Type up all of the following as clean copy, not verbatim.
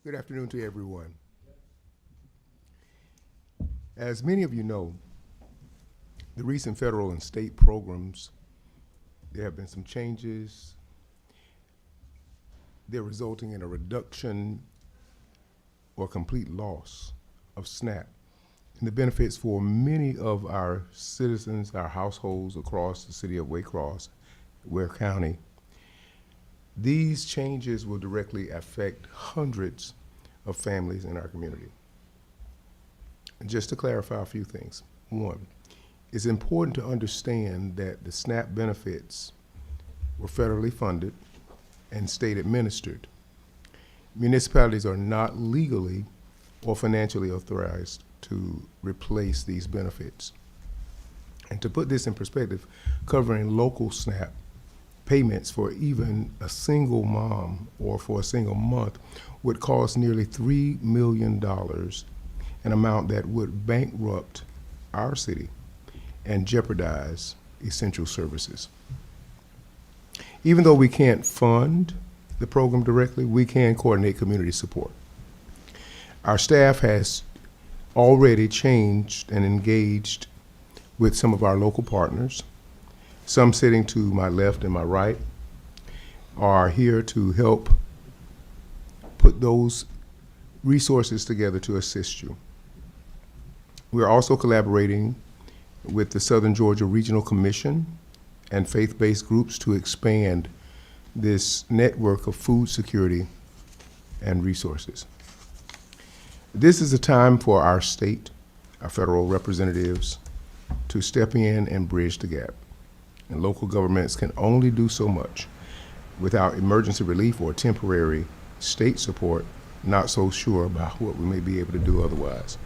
Good afternoon to everyone. As many of you know, the recent federal and state programs, there have been some changes. They're resulting in a reduction or complete loss of SNAP and the benefits for many of our citizens, our households across the city of Ware County. These changes will directly affect hundreds of families in our community. And just to clarify a few things. One, it's important to understand that the SNAP benefits were federally funded and state administered. Municipalities are not legally or financially authorized to replace these benefits. And to put this in perspective, covering local SNAP payments for even a single mom or for a single month would cost nearly $3 million, an amount that would bankrupt our city and jeopardize essential services. Even though we can't fund the program directly, we can coordinate community support. Our staff has already changed and engaged with some of our local partners. Some sitting to my left and my right are here to help put those resources together to assist you. We're also collaborating with the Southern Georgia Regional Commission and faith-based groups to expand this network of food security and resources. This is a time for our state, our federal representatives, to step in and bridge the gap. And local governments can only do so much. Without emergency relief or temporary state support, not so sure about what we may be able to do otherwise.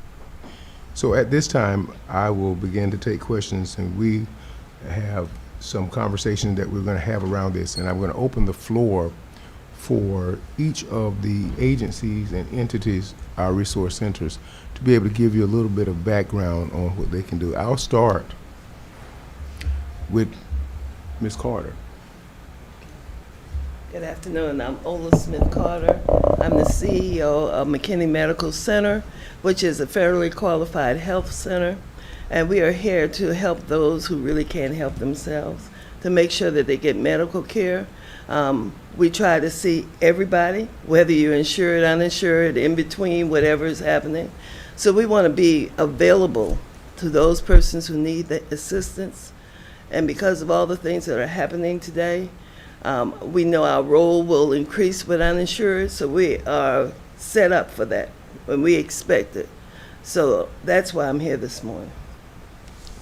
So at this time, I will begin to take questions, and we have some conversation that we're going to have around this, and I'm going to open the floor for each of the agencies and entities, our resource centers, to be able to give you a little bit of background on what they can do. I'll start with Ms. Carter. Good afternoon. I'm Ola Smith Carter. I'm the CEO of McKinney Medical Center, which is a federally qualified health center. And we are here to help those who really can't help themselves, to make sure that they get medical care. We try to see everybody, whether you're insured, uninsured, in between, whatever is happening. So we want to be available to those persons who need the assistance. And because of all the things that are happening today, we know our role will increase with uninsured, so we are set up for that, and we expect it. So that's why I'm here this morning.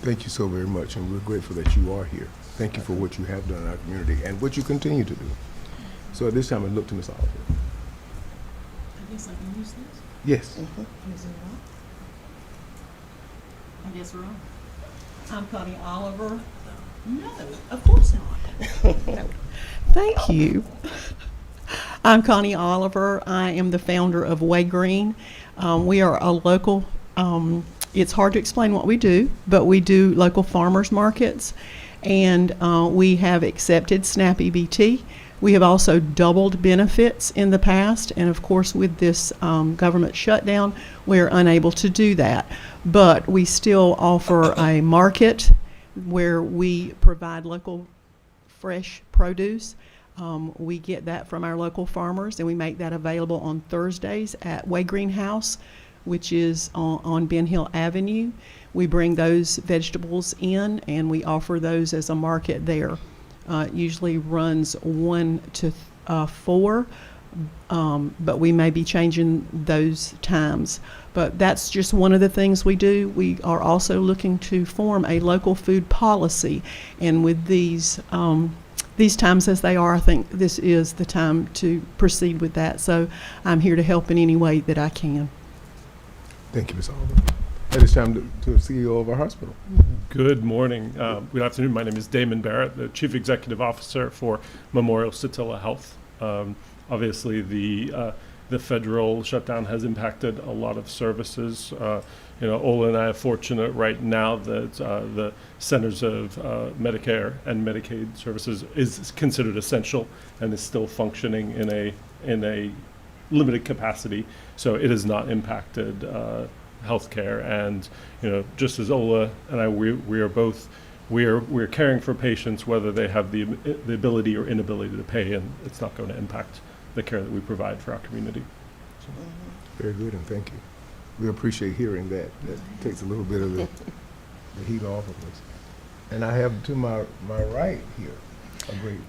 Thank you so very much, and we're grateful that you are here. Thank you for what you have done in our community and what you continue to do. So at this time, I look to Ms. Oliver. I guess I can use this. Yes. Is it wrong? I guess we're on. I'm Connie Oliver. No, of course not. Thank you. I'm Connie Oliver. I am the founder of Way Green. We are a local, it's hard to explain what we do, but we do local farmers markets, and we have accepted SNAP EBT. We have also doubled benefits in the past, and of course with this government shutdown, we're unable to do that. But we still offer a market where we provide local fresh produce. We get that from our local farmers, and we make that available on Thursdays at Way Greenhouse, which is on Ben Hill Avenue. We bring those vegetables in, and we offer those as a market there. It usually runs 1 to 4, but we may be changing those times. But that's just one of the things we do. We are also looking to form a local food policy, and with these times as they are, I think this is the time to proceed with that. So I'm here to help in any way that I can. Thank you, Ms. Oliver. At this time, to the CEO of our hospital. Good morning. Good afternoon. My name is Damon Barrett, the Chief Executive Officer for Memorial Satilla Health. Obviously, the federal shutdown has impacted a lot of services. Ola and I are fortunate right now that the Centers of Medicare and Medicaid Services is considered essential and is still functioning in a limited capacity, so it has not impacted healthcare. And just as Ola and I, we are both we're caring for patients whether they have the ability or inability to pay, and it's not going to impact the care that we provide for our community. So. Very good, and thank you. We appreciate hearing that. That takes a little bit of the heat off of us. And I have to my right here a great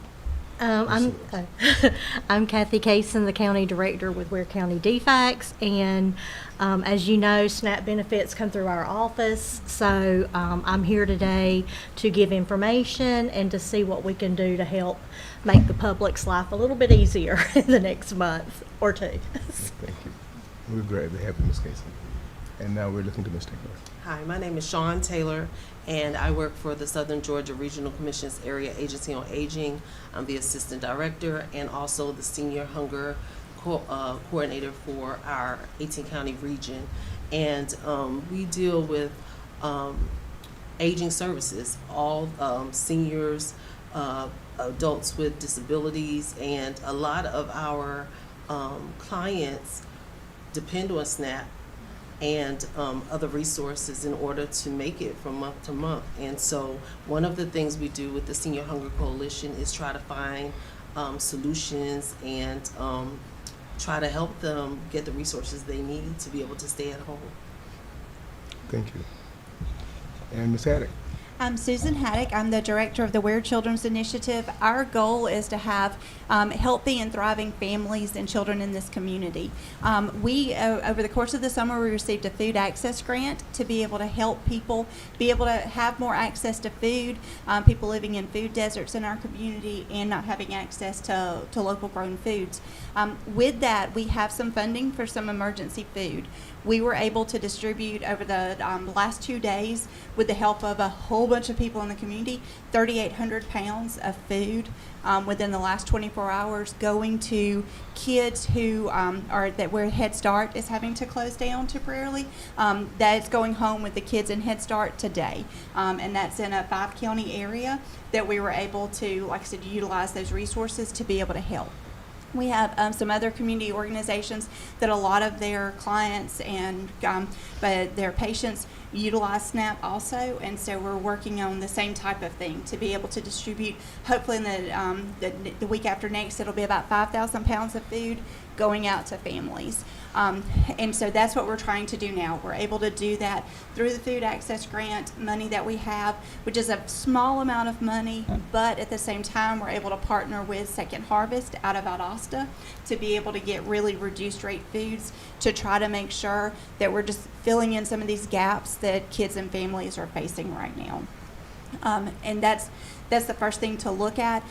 I'm Kathy Cason, the County Director with Ware County DFACS, and as you know, SNAP benefits come through our office, so I'm here today to give information and to see what we can do to help make the public's life a little bit easier in the next month or two. Thank you. We're glad to have you, Ms. Casey. And now we're looking to Ms. Taylor. Hi, my name is Shawn Taylor, and I work for the Southern Georgia Regional Commission's Area Agency on Aging. I'm the Assistant Director and also the Senior Hunger Coordinator for our 18-county region. And we deal with aging services, all seniors, adults with disabilities, and a lot of our clients depend on SNAP and other resources in order to make it from month to month. And so one of the things we do with the Senior Hunger Coalition is try to find solutions and try to help them get the resources they need to be able to stay at home. Thank you. And Ms. Haddock. I'm Susan Haddock. I'm the director of the Ware Children's Initiative. Our goal is to have healthy and thriving families and children in this community. We, over the course of the summer, we received a food access grant to be able to help people be able to have more access to food, people living in food deserts in our community and not having access to local grown foods. With that, we have some funding for some emergency food. We were able to distribute over the last 2 days, with the help of a whole bunch of people in the community, 3,800 pounds of food within the last 24 hours, going to kids who that where Head Start is having to close down temporarily. That's going home with the kids in Head Start today, and that's in a 5-county area that we were able to, like I said, utilize those resources to be able to help. We have some other community organizations that a lot of their clients and but their patients utilize SNAP also, and so we're working on the same type of thing to be able to distribute. Hopefully in the week after next, it'll be about 5,000 pounds of food going out to families. And so that's what we're trying to do now. We're able to do that through the food access grant money that we have, which is a small amount of money, but at the same time, we're able to partner with Second Harvest out of Valdosta to be able to get really reduced rate foods to try to make sure that we're just filling in some of these gaps that kids and families are facing right now. And that's the first thing to look at.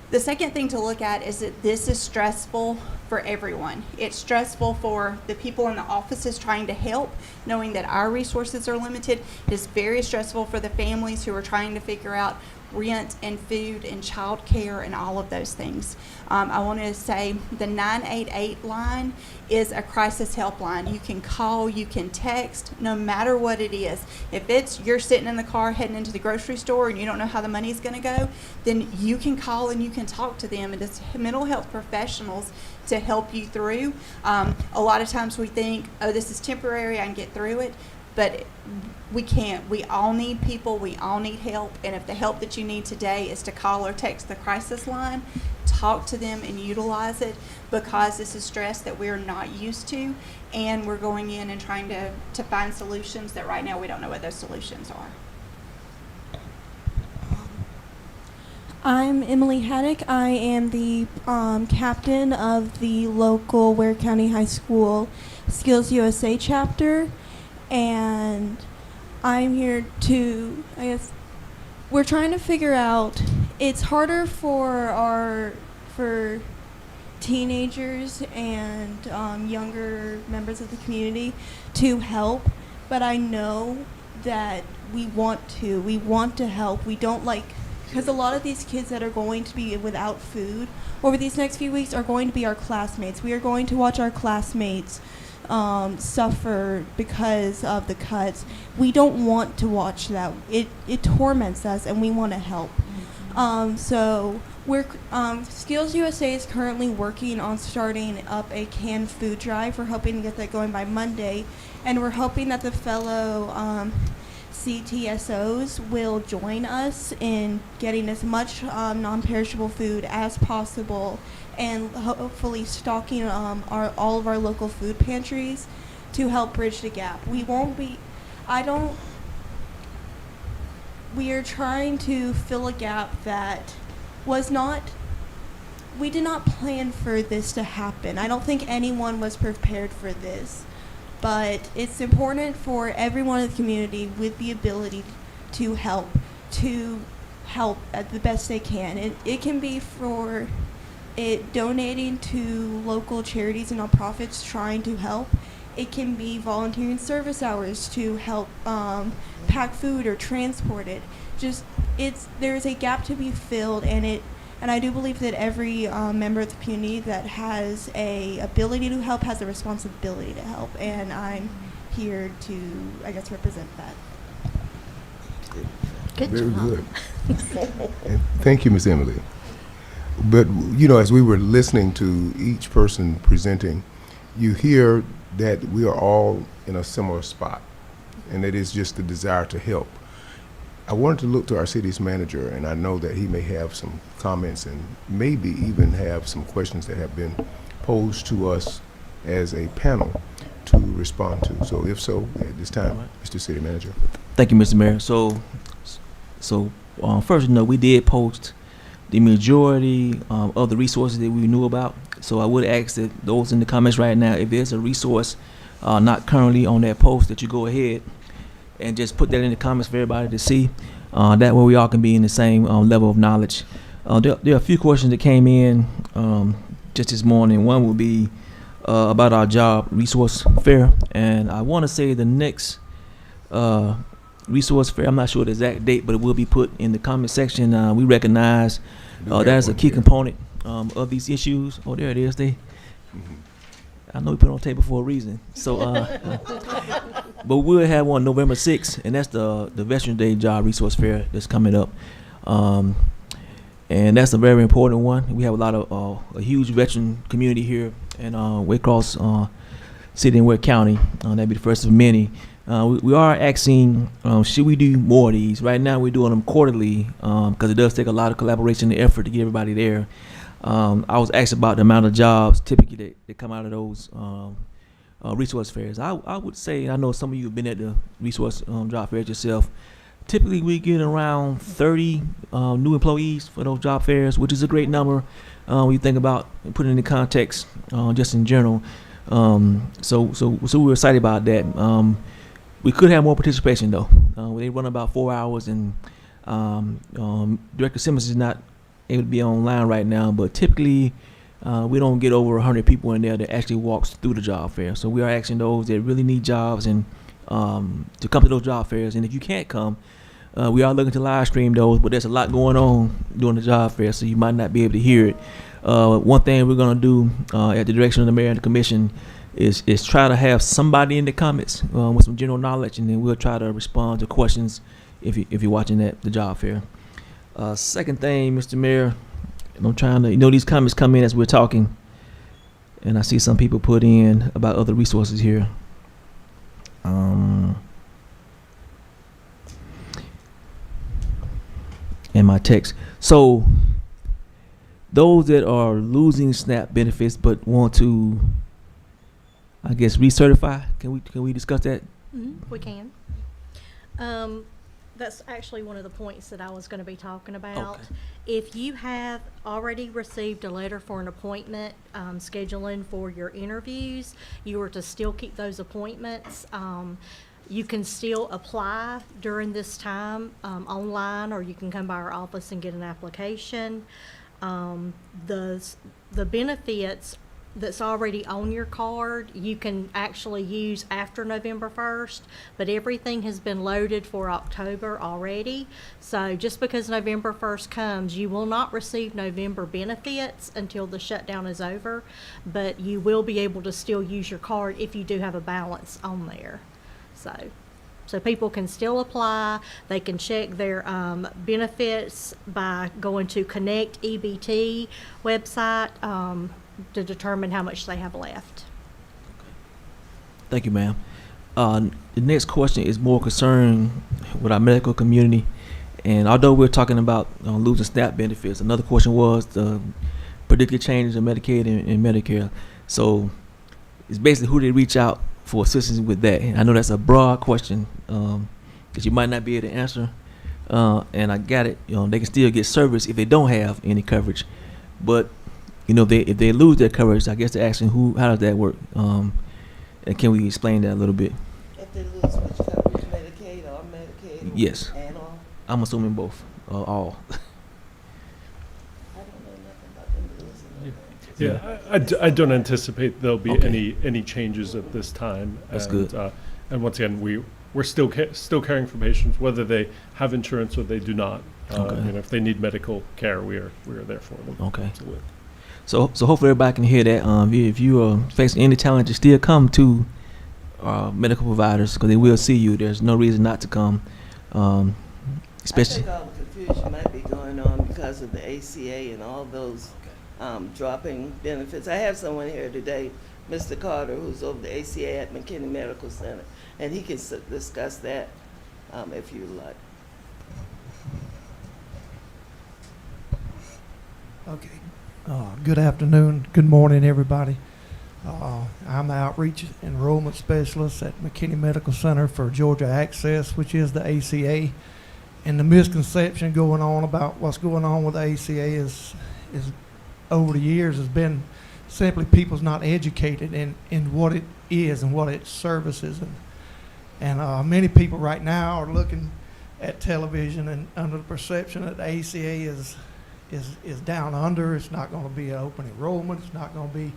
The second thing to look at is that this is stressful for everyone. It's stressful for the people in the offices trying to help, knowing that our resources are limited. It is very stressful for the families who are trying to figure out rent and food and child care and all of those things. I want to say the 988 line is a crisis helpline. You can call, you can text, no matter what it is. If it's you're sitting in the car heading into the grocery store and you don't know how the money's going to go, then you can call and you can talk to them, and it's mental health professionals to help you through. A lot of times we think, oh, this is temporary, I can get through it. But we can't. We all need people. We all need help. And if the help that you need today is to call or text the crisis line, talk to them and utilize it, because this is stress that we're not used to. And we're going in and trying to find solutions that right now we don't know what those solutions are. I'm Emily Haddock. I am the captain of the local Ware County High School Skills USA chapter. And I'm here to, we're trying to figure out, it's harder for teenagers and younger members of the community to help, but I know that we want to help. We don't because a lot of these kids that are going to be without food over these next few weeks are going to be our classmates. We are going to watch our classmates suffer because of the cuts. We don't want to watch that. It torments us, and we want to help. So we're Skills USA is currently working on starting up a canned food drive. We're hoping to get that going by Monday, and we're hoping that the fellow CTSOs will join us in getting as much non-perishable food as possible, and hopefully stocking all of our local food pantries to help bridge the gap. We are trying to fill a gap that we did not plan for this to happen. I don't think anyone was prepared for this. But it's important for everyone in the community with the ability to help at the best they can. It can be for donating to local charities and nonprofits trying to help. It can be volunteering service hours to help pack food or transport it. There's a gap to be filled, and I do believe that every member of the community that has a ability to help has a responsibility to help, and I'm here to, I guess, represent that. Good Very job. good. And thank you, Ms. Emily. But, as we were listening to each person presenting, you hear that we are all in a similar spot, and it is just the desire to help. I wanted to look to our city's manager, and I know that he may have some comments and maybe even have some questions that have been posed to us as a panel to respond to. So if so, at this time, Mr. City Manager. Thank you, Mr. Mayor. So first, we did post the majority of the resources that we knew about. So I would ask that those in the comments right now, if there's a resource not currently on that post, that you go ahead and just put that in the comments for everybody to see. That way we all can be in the same level of knowledge. There are a few questions that came in just this morning. One would be about our job resource fair. And I want to say the next resource fair, I'm not sure the exact date, but it will be put in the comment section. We recognize that is a key component of these issues. Oh, there it is. I know we put it on the table for a reason. So, but we'll have one November 6th, and that's the Veterans Day Job Resource Fair that's coming up. And that's a very important one. We have a lot of a huge veteran community here in Waycross City and Ware County. That'd be the first of many. We are asking, should we do more of these? Right now, we're doing them quarterly because it does take a lot of collaboration and effort to get everybody there. I was asked about the amount of jobs typically that come out of those resource fairs. I would say, I know some of you have been at the resource job fairs yourself. Typically, we get around 30 new employees for those job fairs, which is a great number when you think about putting it in context, just in general. So we're excited about that. We could have more participation though. They run about 4 hours, and Director Simmons is not able to be online right now, but typically we don't get over 100 people in there that actually walks through the job fair. So we are asking those that really need jobs and to come to those job fairs. And if you can't come, we are looking to live stream those, but there's a lot going on during the job fair, so you might not be able to hear it. One thing we're going to do at the direction of the mayor and the commission is try to have somebody in the comments with some general knowledge, and then we'll try to respond to questions if you're watching the job fair. Second thing, Mr. Mayor, and I'm trying to, these comments come in as we're talking, and I see some people put in about other resources here. In my text. So those that are losing SNAP benefits but want to, I guess, recertify, can we discuss that? Mm-hmm. We can. That's actually one of the points that I was going to be talking about. Okay. If you have already received a letter for an appointment, scheduling for your interviews, you are to still keep those appointments. You can still apply during this time online, or you can come by our office and get an application. The benefits that's already on your card, you can actually use after November 1st, but everything has been loaded for October already. So just because November 1st comes, you will not receive November benefits until the shutdown is over, but you will be able to still use your card if you do have a balance on there. So So people can still apply. They can check their benefits by going to Connect EBT website to determine how much they have left. Thank you, ma'am. The next question is more concerned with our medical community. And although we're talking about losing SNAP benefits, another question was the predicted changes in Medicaid and Medicare. So it's basically who they reach out for assistance with that. And I know that's a broad question that you might not be able to answer. And I got it. They can still get service if they don't have any coverage. But if they lose their coverage, I guess they're asking how does that work? And can we explain that a little bit? If they lose which coverage, Medicaid or Medicaid? Yes. And all? I'm assuming both, all. I don't know nothing about them losing. Yeah, I don't anticipate there'll be Okay. any changes at this time. That's and, good. And once again, we're still caring for patients whether they have insurance or they do not. Okay. If they need medical care, we are there for them. Okay. Absolutely. So hopefully everybody can hear that. If you are facing any challenges, still come to medical providers because they will see you. There's no reason not to come, especially. I think all the confusion might be going on because of the ACA and all those dropping benefits. I have someone here today, Mr. Carter, who's over the ACA at McKinney Medical Center, and he can discuss that if you like. Okay. Good afternoon. Good morning, everybody. I'm the Outreach Enrollment Specialist at McKinney Medical Center for Georgia Access, which is the ACA. And the misconception going on about what's going on with the ACA is over the years has been simply people's not educated in what it is and what it services. And many people right now are looking at television and under the perception that the ACA is down under. It's not going to be an open enrollment. It's not going to be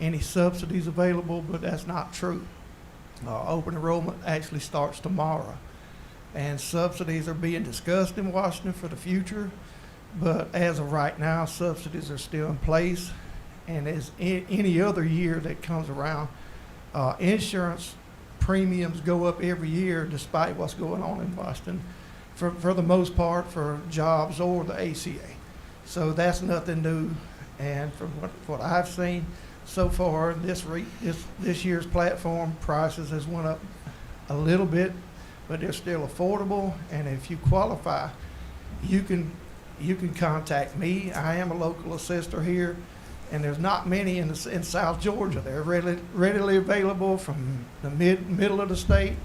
any subsidies available, but that's not true. Open enrollment actually starts tomorrow, and subsidies are being discussed in Washington for the future, but as of right now, subsidies are still in place. And as any other year that comes around, insurance premiums go up every year despite what's going on in Washington, for the most part, for jobs or the ACA. So that's nothing new, and from what I've seen so far, this year's platform prices has went up a little bit, but they're still affordable. And if you qualify, you can contact me. I am a local assessor here, and there's not many in South Georgia. They're readily available from the middle of the state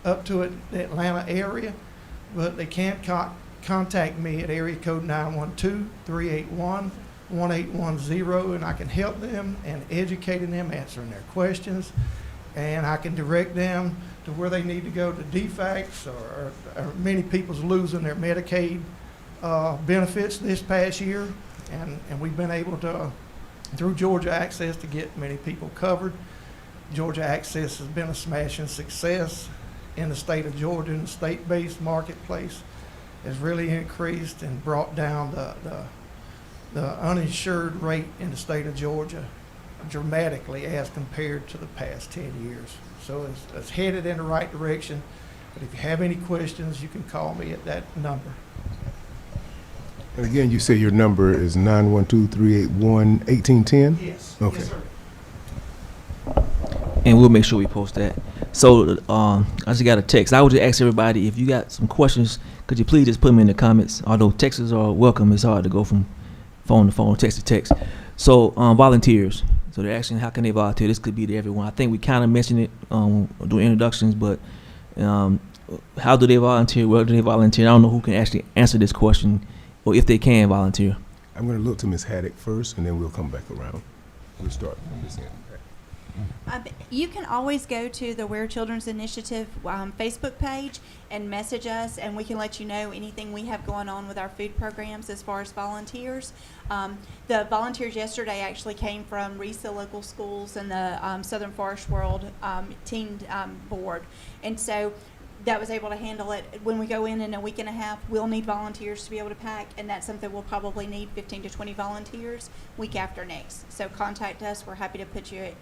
up to the Atlanta area, but they can't contact me at area code 912-381-1810, and I can help them and educating them, answering their questions, and I can direct them to where they need to go to DFACS, or many people's losing their Medicaid benefits this past year, and we've been able to, through Georgia Access, to get many people covered. Georgia Access has been a smashing success in the state of Georgia, and the state-based marketplace has really increased and brought down the uninsured rate in the state of Georgia dramatically as compared to the past 10 years. So it's headed in the right direction. But if you have any questions, you can call me at that number. And again, you say your number is 912-381-1810? Yes. Okay. Yes, sir. And we'll make sure we post that. So I just got a text. I would just ask everybody, if you got some questions, could you please just put them in the comments? Although texts are welcome, it's hard to go from phone to phone, text to text. So volunteers. So they're asking how can they volunteer. This could be to everyone. I think we kind of mentioned it doing introductions, but how do they volunteer? Where do they volunteer? I don't know who can actually answer this question, or if they can volunteer. I'm going to look to Ms. Haddock first, and then we'll come back around. We'll start from this end. You can always go to the We're Children's Initiative Facebook page and message us, and we can let you know anything we have going on with our food programs as far as volunteers. The volunteers yesterday actually came from RESA Local Schools and the Southern Forest World Teen Board. And so that was able to handle it. When we go in a week and a half, we'll need volunteers to be able to pack, and that's something we'll probably need 15 to 20 volunteers week after next. So contact us. We're happy to put you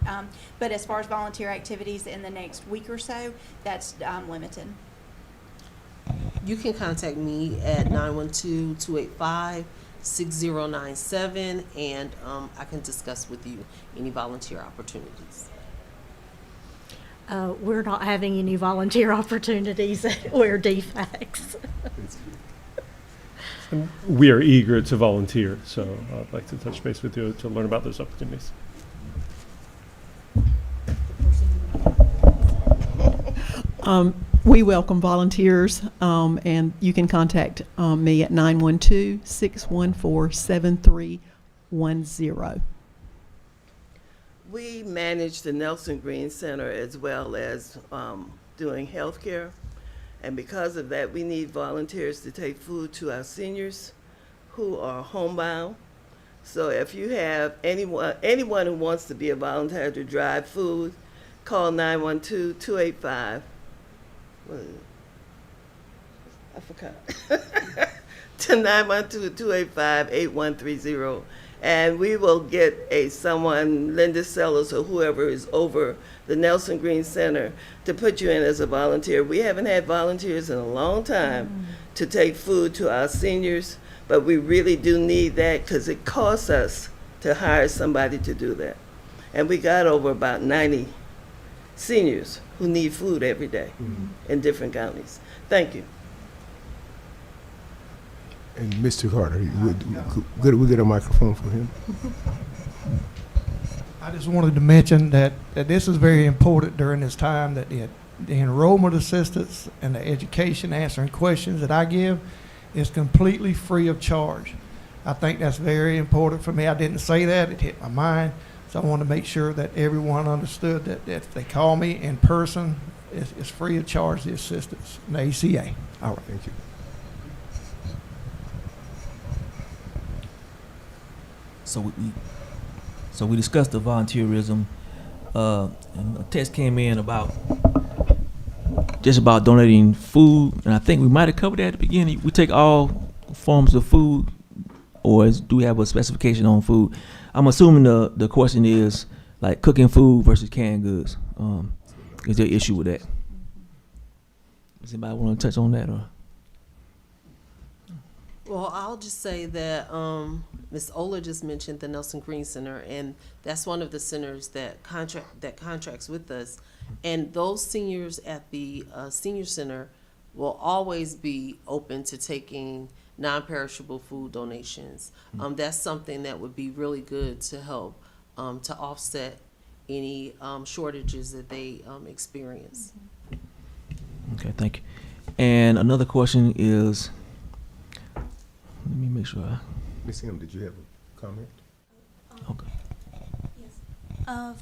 but as far as volunteer activities in the next week or so, that's limited. You can contact me at 912-285-6097, and I can discuss with you any volunteer opportunities. We're not having any volunteer opportunities at Ware DFACS. And we are eager to volunteer, so I'd like to touch base with you to learn about those opportunities. We welcome volunteers, and you can contact me at 912-614-7310. We manage the Nelson Green Center as well as doing healthcare. And because of that, we need volunteers to take food to our seniors who are homebound. So if you have anyone who wants to be a volunteer to drive food, call 912-285. I forgot. To 912-285-8130. And we will get someone, Linda Sellers or whoever is over the Nelson Green Center, to put you in as a volunteer. We haven't had volunteers in a long time to take food to our seniors, but we really do need that because it costs us to hire somebody to do that. And we got over about 90 seniors who need food every day in different counties. Thank you. And Mr. Carter, could we get a microphone for him? I just wanted to mention that this is very important during this time, that the enrollment assistance and the education answering questions that I give is completely free of charge. I think that's very important for me. I didn't say that, it hit my mind. So I want to make sure that everyone understood that if they call me in person, it's free of charge, the assistance, the ACA. All right. Thank you. So we discussed the volunteerism, and a text came in about donating food, and I think we might have covered that at the beginning. We take all forms of food, or do we have a specification on food? I'm assuming the question is like cooking food versus canned goods. Is there an issue with that? Does anybody want to touch on that, or? Well, I'll just say that Ms. Ola just mentioned the Nelson Green Center, and that's one of the centers that contracts with us. And those seniors at the senior center will always be open to taking non-perishable food donations. That's something that would be really good to help to offset any shortages that they experience. Okay, thank you. And another question is, let me make sure. Ms. M, did you have a comment? Okay.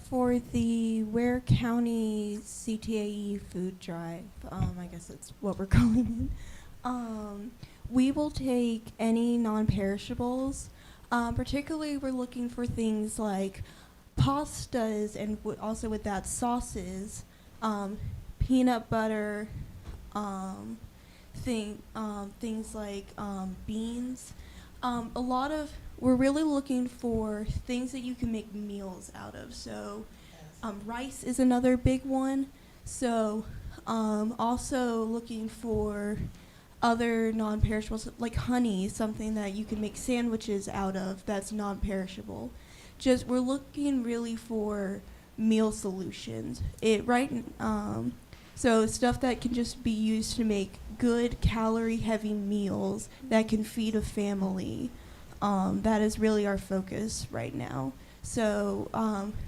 For the Ware County CTAE food drive, I guess that's what we're calling it. We will take any non-perishables. Particularly, we're looking for things like pastas and also with that sauces, peanut butter, things like beans. We're really looking for things that you can make meals out of. So rice is another big one. So also looking for other non-perishables like honey, something that you can make sandwiches out of that's non-perishable. We're looking really for meal solutions. So stuff that can just be used to make good calorie-heavy meals that can feed a family. That is really our focus right now. So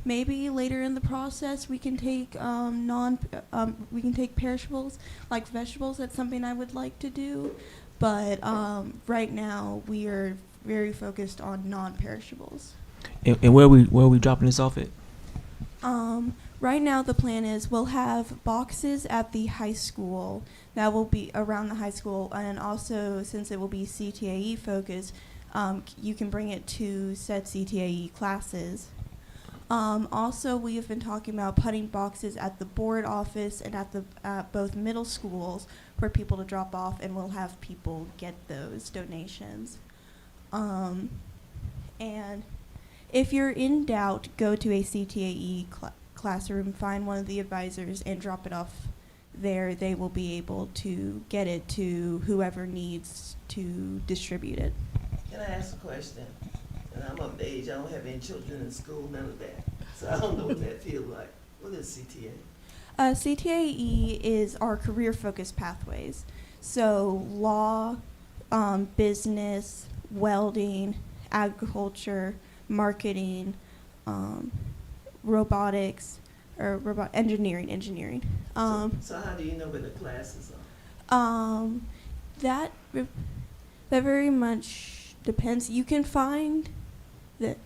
maybe later in the process we can take perishables like vegetables. That's something I would like to do, but right now we are very focused on non-perishables. And where are we dropping this off at? Right now the plan is we'll have boxes at the high school that will be around the high school, and also since it will be CTAE focused, you can bring it to said CTAE classes. Also, we have been talking about putting boxes at the board office and at both middle schools for people to drop off, and we'll have people get those donations. And if you're in doubt, go to a CTAE classroom, find one of the advisors, and drop it off there. They will be able to get it to whoever needs to distribute it. Can I ask a question? And I'm of age, I don't have any children in school, none of that. So I don't know what that feels like. What is CTA? CTAE is our career-focused pathways. So law, business, welding, agriculture, marketing, robotics, or engineering. So how do you know where the classes are? That very much depends. You can find the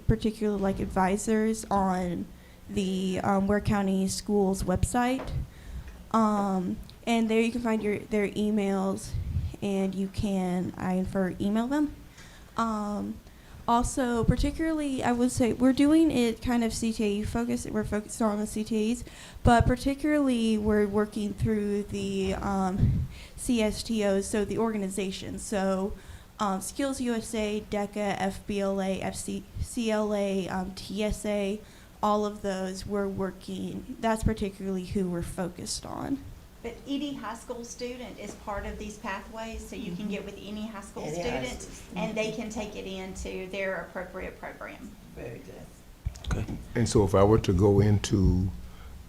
particular like advisors on the Ware County Schools website, and there you can find their emails, and you can email them. Also, particularly, I would say we're doing it kind of CTE focused. We're focused on the CTEs, but particularly we're working through the CSTOs, so the organizations. So Skills USA, DECA, FBLA, CLA, TSA, all of those we're working. That's particularly who we're focused on. But any high school student is part of these pathways, so you can get with any high school Any high student, school. and they can take it into their appropriate program. Very good. Okay. And so if I were to go into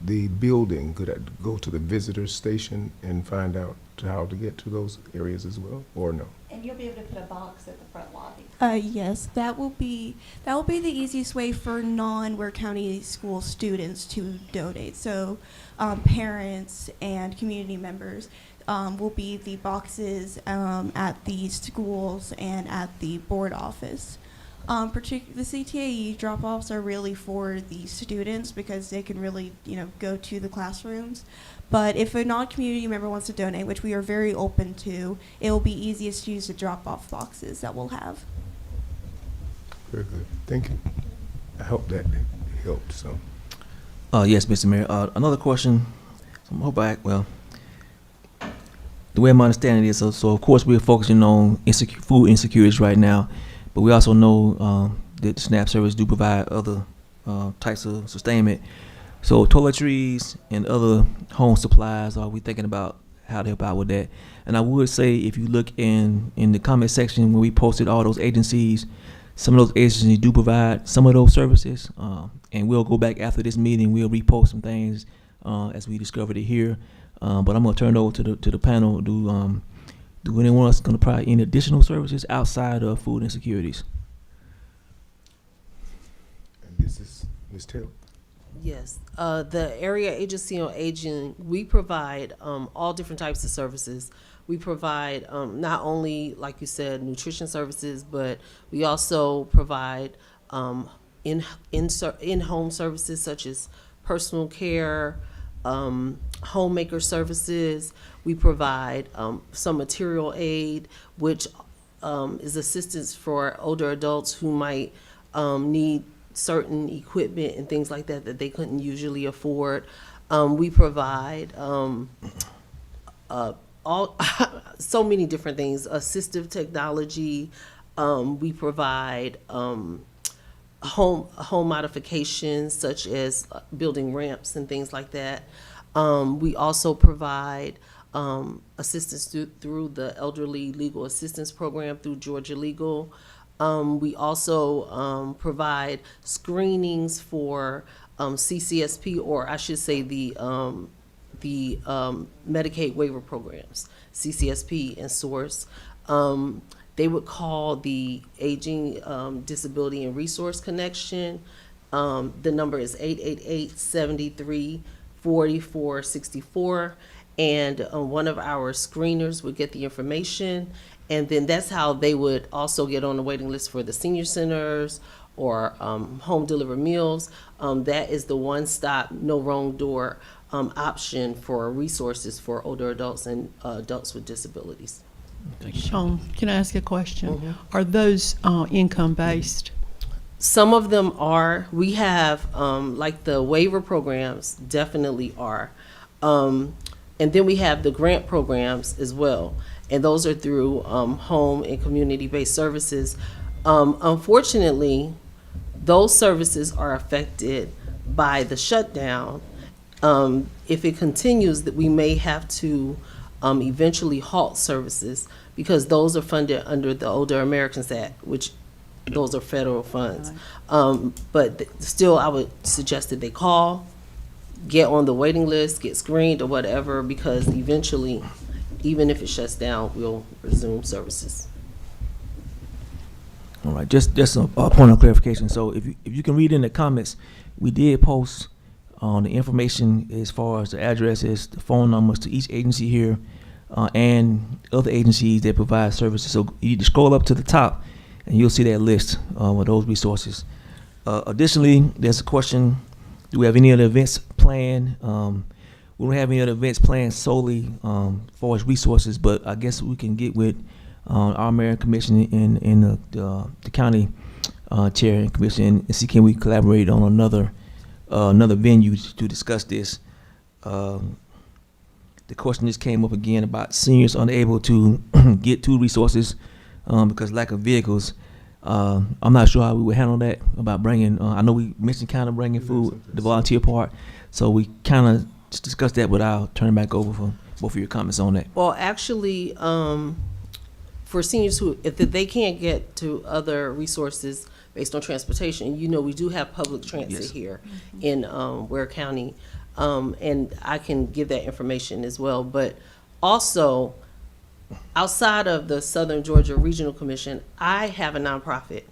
the building, could I go to the visitor station and find out how to get to those areas as well, or no? And you'll be able to put a box at the front lobby. Yes, that will be the easiest way for non-Ware County school students to donate. So, parents and community members will be the boxes at the schools and at the board office. The CTAE drop-offs are really for the students because they can really, go to the classrooms. But if a non-community member wants to donate, which we are very open to, it will be easiest to use the drop-off boxes that we'll have. Very good. Thank you. I hope that helped some. Yes, Mr. Mayor. Another question. The way I'm understanding it is, so of course we're focusing on food insecurities right now, but we also know that the SNAP service do provide other types of sustainment. So toiletries and other home supplies, are we thinking about how to help out with that? And I would say, if you look in the comment section where we posted all those agencies, some of those agencies do provide some of those services. And we'll go back after this meeting, we'll repost some things as we discovered it here. But I'm gonna turn it over to the panel. Do anyone else gonna provide any additional services outside of food insecurities? And this is Ms. Taylor. Yes, the Area Agency on Aging, we provide all different types of services. We provide not only, like you said, nutrition services, but we also provide in-home services such as personal care, homemaker services. We provide some material aid, which is assistance for older adults who might need certain equipment and things like that they couldn't usually afford. We provide so many different things, assistive technology. We provide home modifications such as building ramps and things like that. We also provide assistance through the Elderly Legal Assistance Program through Georgia Legal. We also provide screenings for CCSP, or I should say the Medicaid waiver programs, CCSP and SOURCE. They would call the Aging, Disability and Resource Connection. The number is 888-73-4464. And one of our screeners would get the information. And then that's how they would also get on the waiting list for the senior centers or home delivered meals. That is the one-stop, no wrong door option for resources for older adults and adults with disabilities. Sean, can I ask a question? Mhm. Are those income-based? Some of them are. We have, like the waiver programs definitely are. And then we have the grant programs as well. And those are through home and community-based services. Unfortunately, those services are affected by the shutdown. If it continues, that we may have to eventually halt services because those are funded under the Older Americans Act, which those are federal funds. But still, I would suggest that they call, get on the waiting list, get screened or whatever, because eventually, even if it shuts down, we'll resume services. All right, just a point of clarification. So if you can read in the comments, we did post on the information as far as the addresses, the phone numbers to each agency here, and other agencies that provide services. So you need to scroll up to the top, and you'll see that list of those resources. Additionally, there's a question: do we have any other events planned? We don't have any other events planned solely as far as resources, but I guess we can get with our mayor and commission and the county chair and commission and see can we collaborate on another venue to discuss this. The question just came up again about seniors unable to get to resources because lack of vehicles. I'm not sure how we would handle that about bringing. I know we mentioned kind of bringing food, the volunteer part, so we kind of just discussed that, but I'll turn it back over for both of your comments on that. Well, actually, for seniors who, if they can't get to other resources based on transportation, we do have public transit Yes. here in Ware County, and I can give that information as well. But also, outside of the Southern Georgia Regional Commission, I have a nonprofit,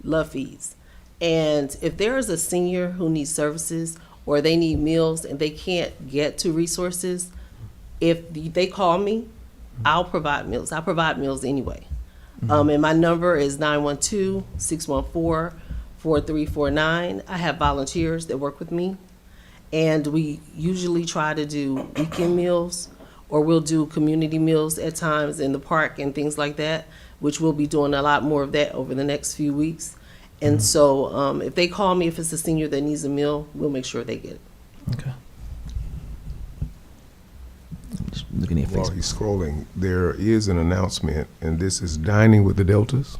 Love Feeds, and if there is a senior who needs services or they need meals and they can't get to resources, if they call me, I'll provide meals. I provide meals anyway. And my number is 912-614-4349. I have volunteers that work with me. And we usually try to do weekend meals, or we'll do community meals at times in the park and things like that, which we'll be doing a lot more of that over the next few weeks. And so if they call me, if it's a senior that needs a meal, we'll make sure they get it. Okay. Just looking at While Facebook. he's scrolling, there is an announcement, and this is Dining with the Deltas.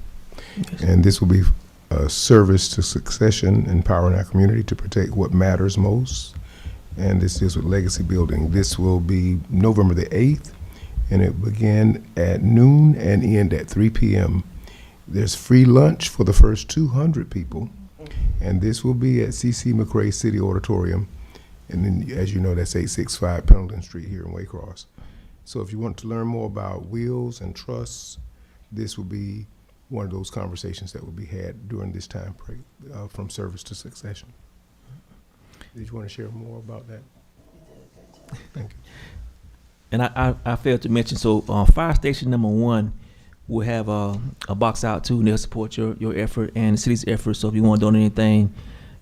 Yes. And this will be a service to succession, empowering our community to protect what matters most. And this is with legacy building. This will be November the 8th, and it begin at noon and end at 3 p.m. There's free lunch for the first 200 people, and this will be at C.C. McRae City Auditorium. And then, as you know, that's 865 Pendleton Street here in Waycross. So if you want to learn more about wills and trusts, this will be one of those conversations that will be had during this time break from service to succession. Did you want to share more about that? Thank you. And I failed to mention, so fire station number 1 will have a box out too, and they'll support your effort and the city's effort. So if you want to donate anything,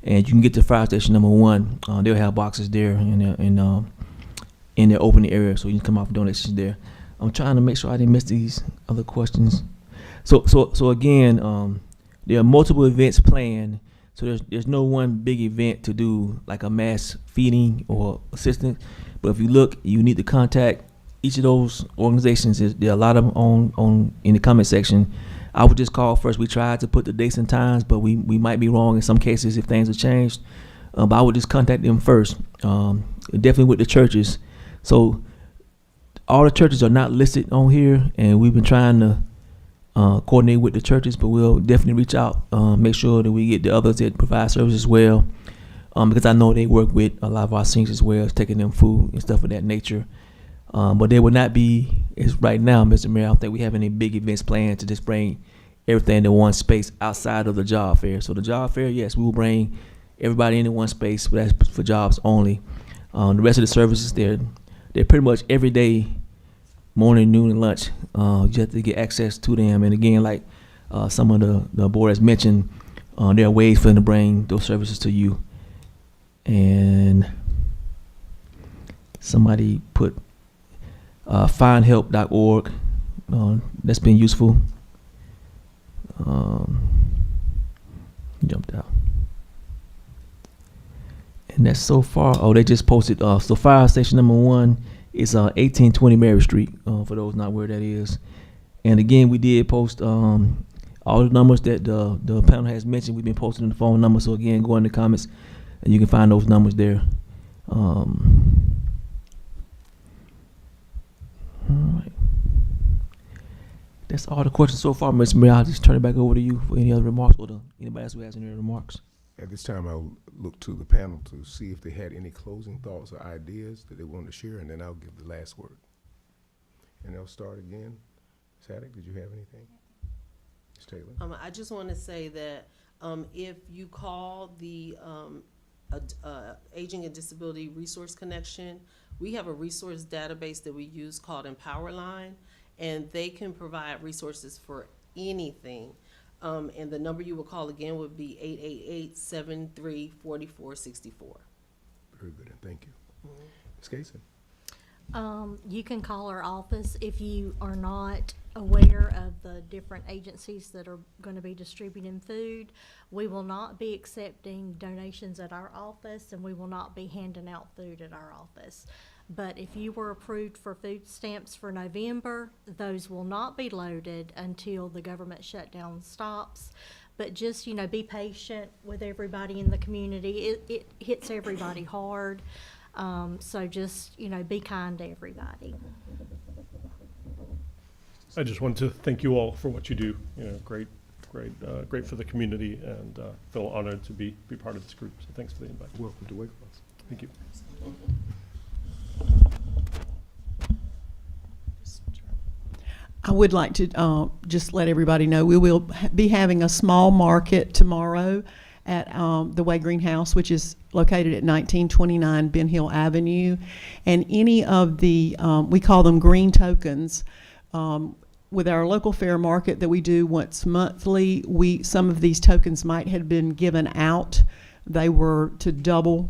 and you can get to fire station number 1, they'll have boxes there in their open area, so you can come off donations there. I'm trying to make sure I didn't miss these other questions. So again, there are multiple events planned. So there's no one big event to do like a mass feeding or assistance. But if you look, you need to contact each of those organizations. There are a lot of them on in the comment section. I would just call first. We tried to put the dates and times, but we might be wrong in some cases if things have changed. But I would just contact them first. Definitely with the churches. So all the churches are not listed on here, and we've been trying to coordinate with the churches, but we'll definitely reach out, make sure that we get the others that provide service as well, because I know they work with a lot of our seniors as well, taking them food and stuff of that nature. But there will not be, as right now, Mr. Mayor, I don't think we have any big events planned to just bring everything to one space outside of the job fair. So the job fair, yes, we will bring everybody into one space, but that's for jobs only. The rest of the services, they're pretty much every day, morning, noon, and lunch. You have to get access to them. And again, like some of the board has mentioned, there are ways for them to bring those services to you. And somebody put findhelp.org. That's been useful. Jump down. that's so far. Oh, they just posted. So fire station number 1 is 1820 Mary Street. For those not where that is. And again, we did post all the numbers that the panel has mentioned. We've been posting the phone number. So again, go in the comments and you can find those numbers there. All right. That's all the questions so far, Mr. Mayor. I'll just turn it back over to you for any other remarks or anybody else who has any other remarks. At this time, I'll look to the panel to see if they had any closing thoughts or ideas that they wanted to share, and then I'll give the last word. And they'll start again. Ms. Haddock, did you have anything? Ms. Taylor? I just want to say that if you call the Aging and Disability Resource Connection, we have a resource database that we use called Empowerline, and they can provide resources for anything. And the number you will call again would be 888-73-4464. Very good, and thank you. Ms. Cason? You can call our office if you are not aware of the different agencies that are going to be distributing food. We will not be accepting donations at our office, and we will not be handing out food at our office. But if you were approved for food stamps for November, those will not be loaded until the government shutdown stops. But just, be patient with everybody in the community. It hits everybody hard. So just, be kind to everybody. I just want to thank you all for what you do. Great for the community, and feel honored to be part of this group. So thanks for the invite. Welcome to Wake Forest. Thank you. I would like to just let everybody know we will be having a small market tomorrow at the Way Greenhouse, which is located at 1929 Ben Hill Avenue. And any of the, we call them green tokens, with our local fair market that we do once monthly, some of these tokens might have been given out. They were to double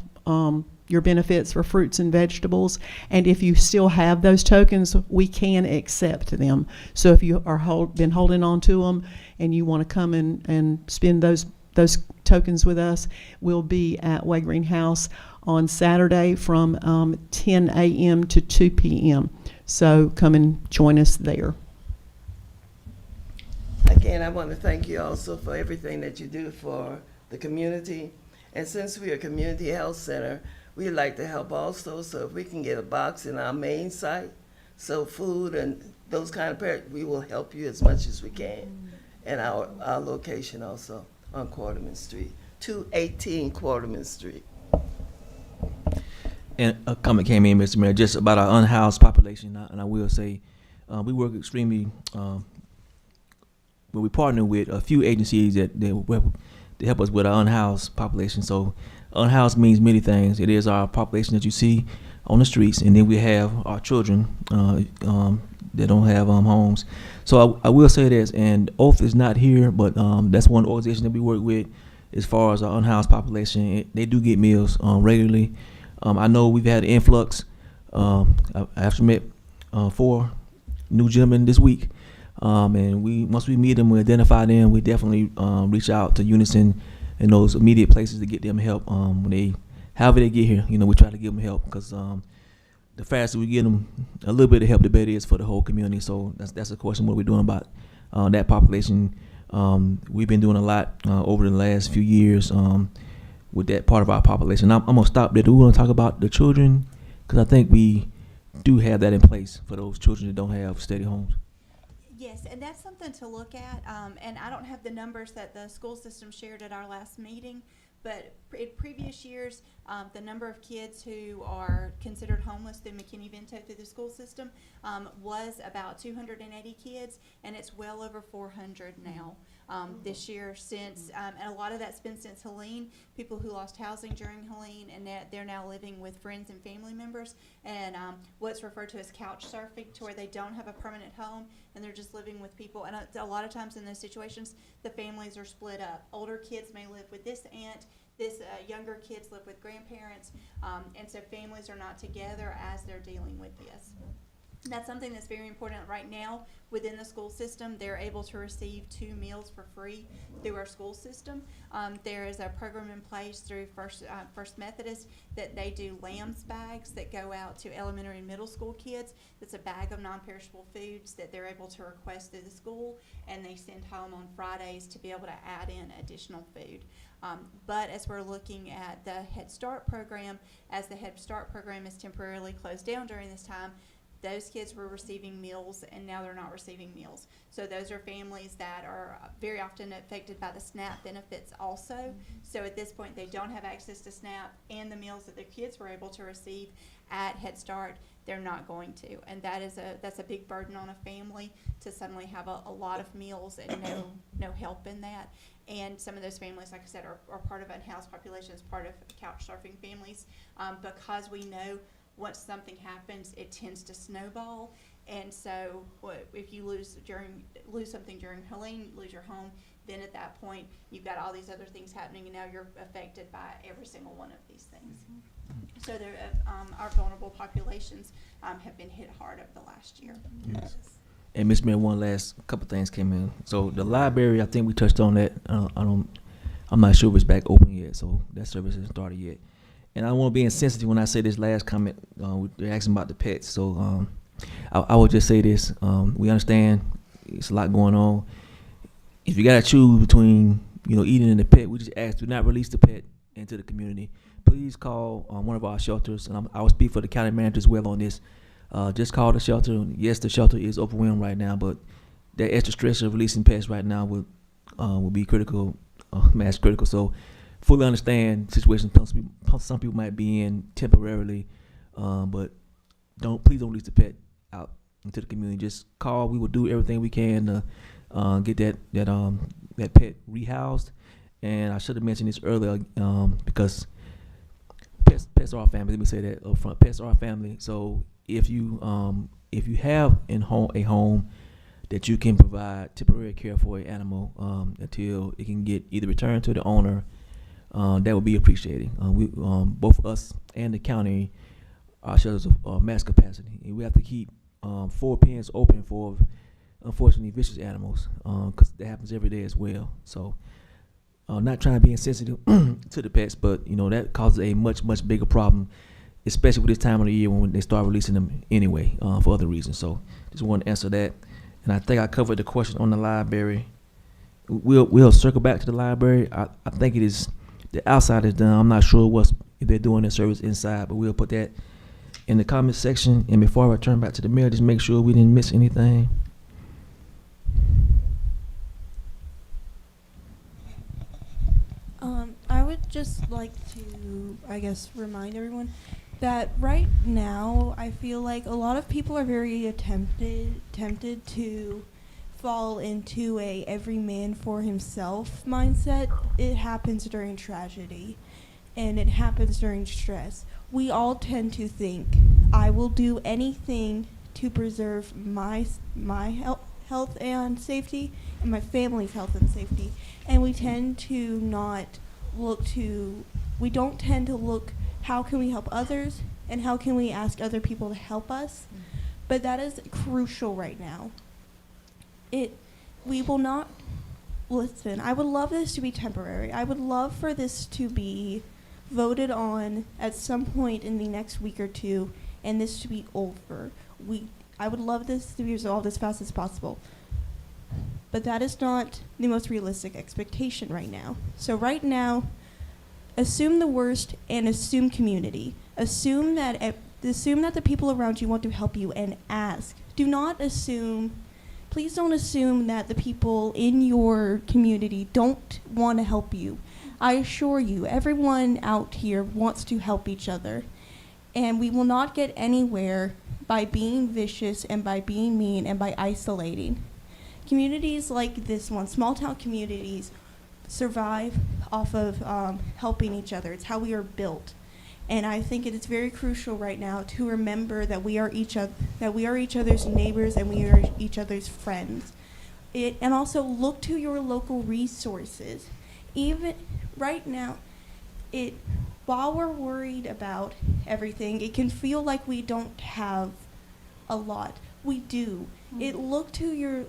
your benefits for fruits and vegetables, and if you still have those tokens, we can accept them. So if you are been holding on to them and you want to come and spend those tokens with us, we'll be at Way Greenhouse on Saturday from 10 a.m. to 2 p.m. So come and join us there. Again, I want to thank you also for everything that you do for the community. And since we are a community health center, we'd like to help also. So if we can get a box in our main site, so food and those kind of we will help you as much as we can. And our location also on Quarterman Street, 218 Quarterman Street. And a comment came in, Mr. Mayor, just about our unhoused population. And I will say, we work extremely, we partner with a few agencies that help us with our unhoused population. So unhoused means many things. It is our population that you see on the streets, and then we have our children that don't have homes. So I will say this, and Oath is not here, but that's one organization that we work with as far as our unhoused population. They do get meals regularly. I know we've had an influx. I actually met 4 new gentlemen this week. And once we meet them, we identify them, we definitely reach out to Unison in those immediate places to get them help. However they get here, we try to give them help, because the faster we get them a little bit of help, the better it is for the whole community. So that's a question what we're doing about that population. We've been doing a lot over the last few years with that part of our population. I'm gonna stop there. Do we want to talk about the children? Because I think we do have that in place for those children that don't have steady homes. Yes, and that's something to look at. And I don't have the numbers that the school system shared at our last meeting, but in previous years, the number of kids who are considered homeless through McKinney-Vento through the school system was about 280 kids, and it's well over 400 now. This year, since and a lot of that's been since Helene, people who lost housing during Helene, and they're now living with friends and family members, and what's referred to as couch surfing, to where they don't have a permanent home and they're just living with people. And a lot of times in those situations, the families are split up. Older kids may live with this aunt, younger kids live with grandparents, and so families are not together as they're dealing with this. That's something that's very important right now within the school system. They're able to receive 2 meals for free through our school system. There is a program in place through First Methodist that they do lambs bags that go out to elementary and middle school kids. It's a bag of non-perishable foods that they're able to request through the school, and they send home on Fridays to be able to add in additional food. But as we're looking at the Head Start program, as the Head Start program is temporarily closed down during this time, those kids were receiving meals, and now they're not receiving meals. So those are families that are very often affected by the SNAP benefits also. So at this point, they don't have access to SNAP, and the meals that their kids were able to receive at Head Start, they're not going to. And that's a big burden on a family to suddenly have a lot of meals and no help in that. And some of those families, like I said, are part of unhoused populations, part of couch surfing families, because we know once something happens, it tends to snowball. And so if you lose something during Helene, you lose your home, then at that point, you've got all these other things happening, and now you're affected by every single one of these things. So our vulnerable populations have been hit hard over the last year. Yes. And Ms. Mayor, one last couple things came in. So the library, I think we touched on that. I'm not sure if it's back open yet, so that service hasn't started yet. And I want to be insensitive when I say this last comment. They're asking about the pets. So I will just say this. We understand it's a lot going on. If you got to choose between, eating and the pet, we just ask, do not release the pet into the community. Please call one of our shelters, and I will speak for the county manager as well on this. Just call the shelter. Yes, the shelter is overwhelmed right now, but that extra stress of releasing pets right now will be critical, mass critical. So fully understand the situation some people might be in temporarily, but please don't release the pet out into the community. Just call. We will do everything we can to get that pet rehoused. And I should have mentioned this earlier because pets are our family. Let me say that up front. Pets are our family. So if you have a home that you can provide temporary care for an animal until it can get either returned to the owner, that would be appreciated. Both us and the county, our shelters are max capacity, and we have to keep 4 pens open for, unfortunately, vicious animals, because that happens every day as well. So, not trying to be insensitive to the pets, but that causes a much bigger problem, especially with this time of the year when they start releasing them anyway for other reasons. So, just want to answer that, and I think I covered the question on the library. We'll circle back to the library. I think it is. The outside is done. I'm not sure if they're doing their service inside, but we'll put that in the comment section. And before I return back to the mayor, just make sure we didn't miss anything. I would just like to, remind everyone that right now I feel like a lot of people are very tempted to fall into a every man for himself mindset. It happens during tragedy, and it happens during stress. We all tend to think, I will do anything to preserve my health and safety and my family's health and safety. And we tend to we don't tend to look, how can we help others and how can we ask other people to help us? But that is crucial right now. We will not listen. I would love this to be temporary. I would love for this to be voted on at some point in the next week or two, and this to be over. I would love this to be resolved as fast as possible. But that is not the most realistic expectation right now. So right now, assume the worst and assume community. Assume that the people around you want to help you, and ask. Please don't assume that the people in your community don't want to help you. I assure you, everyone out here wants to help each other. And we will not get anywhere by being vicious and by being mean and by isolating. Communities like this one, small town communities, survive off of helping each other. It's how we are built. And I think it is very crucial right now to remember that we are each other's neighbors and we are each other's friends. And also look to your local resources. Even right now, while we're worried about everything, it can feel like we don't have a lot. We do. It look to your,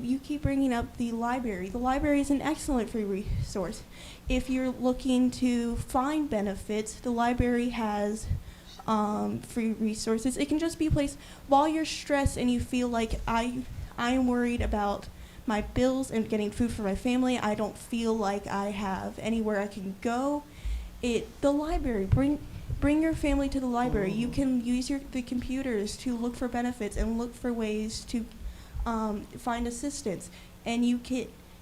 you keep bringing up the library. The library is an excellent free resource. If you're looking to find benefits, the library has free resources. It can just be a place while you're stressed and you feel like I am worried about my bills and getting food for my family. I don't feel like I have anywhere I can go. The library, bring your family to the library. You can use the computers to look for benefits and look for ways to find assistance. And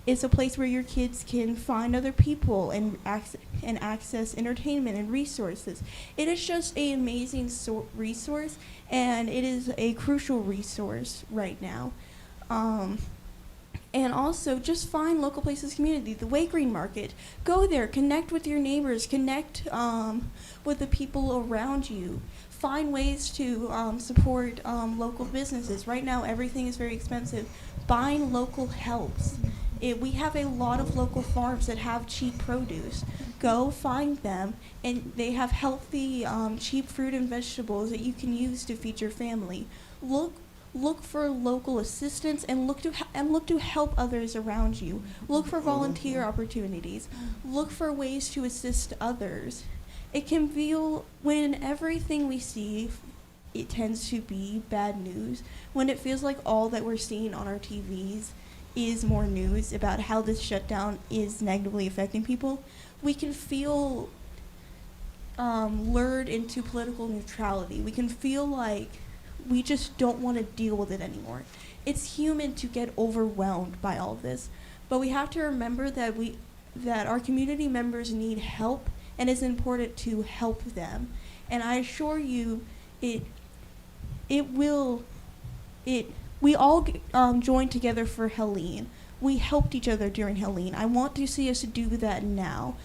it's a place where your kids can find other people and access entertainment and resources. It is just an amazing resource, and it is a crucial resource right now. And also, just find local places, community. The Way Green Market. Go there, connect with your neighbors, connect with the people around you. Find ways to support local businesses. Right now, everything is very expensive. Buying local helps. We have a lot of local farms that have cheap produce. Go find them, and they have healthy, cheap fruit and vegetables that you can use to feed your family. Look for local assistance and look to help others around you. Look for volunteer opportunities. Look for ways to assist others. It can feel, when everything we see, it tends to be bad news. When it feels like all that we're seeing on our TVs is more news about how this shutdown is negatively affecting people, we can feel lured into political neutrality. We can feel like we just don't want to deal with it anymore. It's human to get overwhelmed by all of this, but we have to remember that our community members need help, and it's important to help them. And I assure you, we all joined together for Helene. We helped each other during Helene. I want to see us do that now.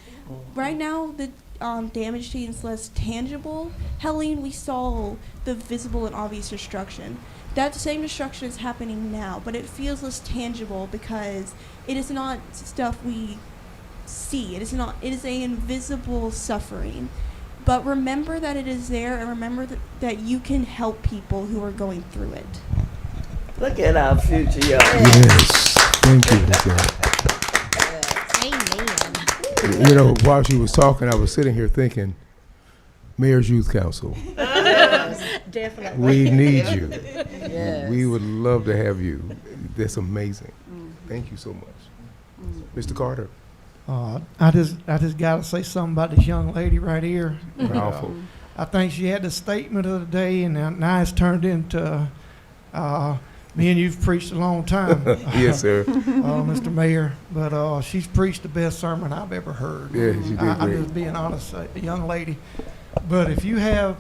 Right now, the damage is less tangible. Helene, we saw the visible and obvious destruction. That same destruction is happening now, but it feels less tangible because it is not stuff we see. It is a invisible suffering. But remember that it is there, and remember that you can help people who are going through it. Look at our future, y'all. Yes, thank you. Amen. You know, while she was talking, I was sitting here thinking, Mayor's Youth Council, Definitely. we need you. Yes. We would love to have you. That's amazing. Thank you so much. Mr. Carter. I just got to say something about this young lady right here. Powerful. I think she had the statement of the day, and now it's turned into me and you've preached a long time. Yes, sir. Mr. Mayor, but she's preached the best sermon I've ever heard. Yeah, she did I'm great. just being honest, a young lady. But if you have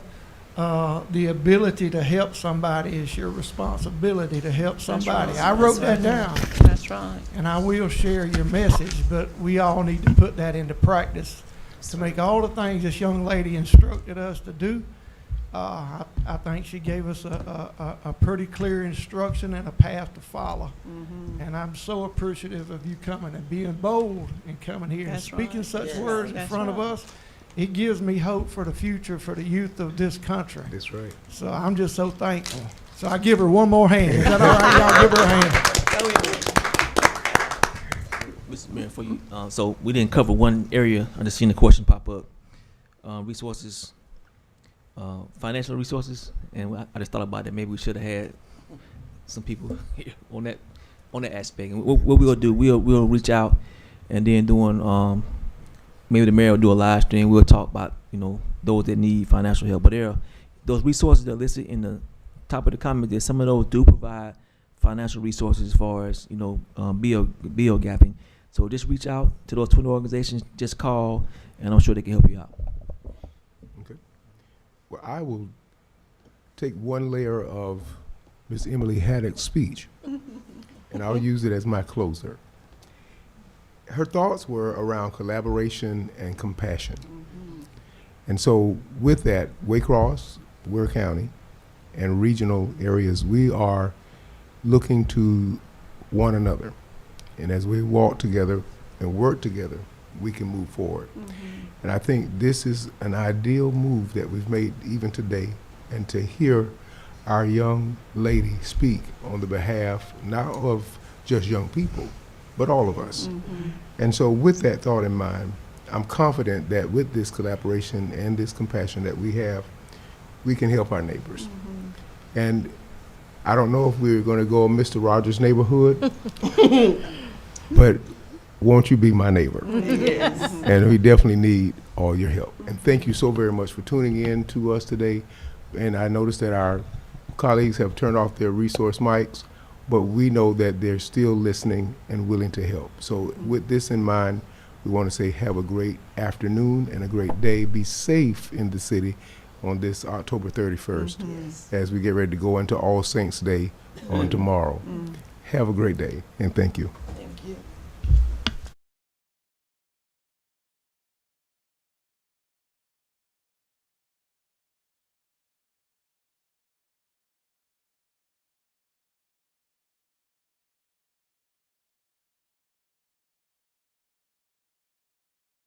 the ability to help somebody, it's your responsibility to help somebody. right. I wrote that down, That's right. and I will share your message, but we all need to put that into practice to make all the things this young lady instructed us to do. I think she gave us a pretty clear instruction and a path to follow. And I'm so appreciative of you coming and being bold and coming here and speaking such words in front of us. It gives me hope for the future for the youth of this country. That's right. So I'm just so thankful. So I give her one more hand. Is that all right? Y'all give her a hand. Mr. Mayor, for you, so we didn't cover one area. I just seen the question pop up. Resources, financial resources, and I just thought about that. Maybe we should have had some people here on that aspect. And what we'll do, we'll reach out, and then doing maybe the mayor will do a live stream. We'll talk about those that need financial help. But those resources that are listed in the top of the comment. There, some of those do provide financial resources as far as bill gapping. So just reach out to those 20 organizations. Just call, and I'm sure they can help you out. Okay. Well, I will take one layer of Ms. Emily Haddock's speech, and I'll use it as my closer. Her thoughts were around collaboration and compassion. And so with that, Waycross, Ware County, and regional areas, we are looking to one another. And as we walk together and work together, we can move forward. And I think this is an ideal move that we've made even today. And to hear our young lady speak on the behalf not of just young people, but all of us. And so with that thought in mind, I'm confident that with this collaboration and this compassion that we have, we can help our neighbors. And I don't know if we're going to go Mr. Rogers' neighborhood, but won't you be my neighbor? Yes. And we definitely need all your help. And thank you so very much for tuning in to us today. And I noticed that our colleagues have turned off their resource mics, but we know that they're still listening and willing to help. So with this in mind, we want to say have a great afternoon and a great day. Be safe in the city on this October 31st Yes. as we get ready to go into All Saints Day on tomorrow. Have a great day, and thank you. Thank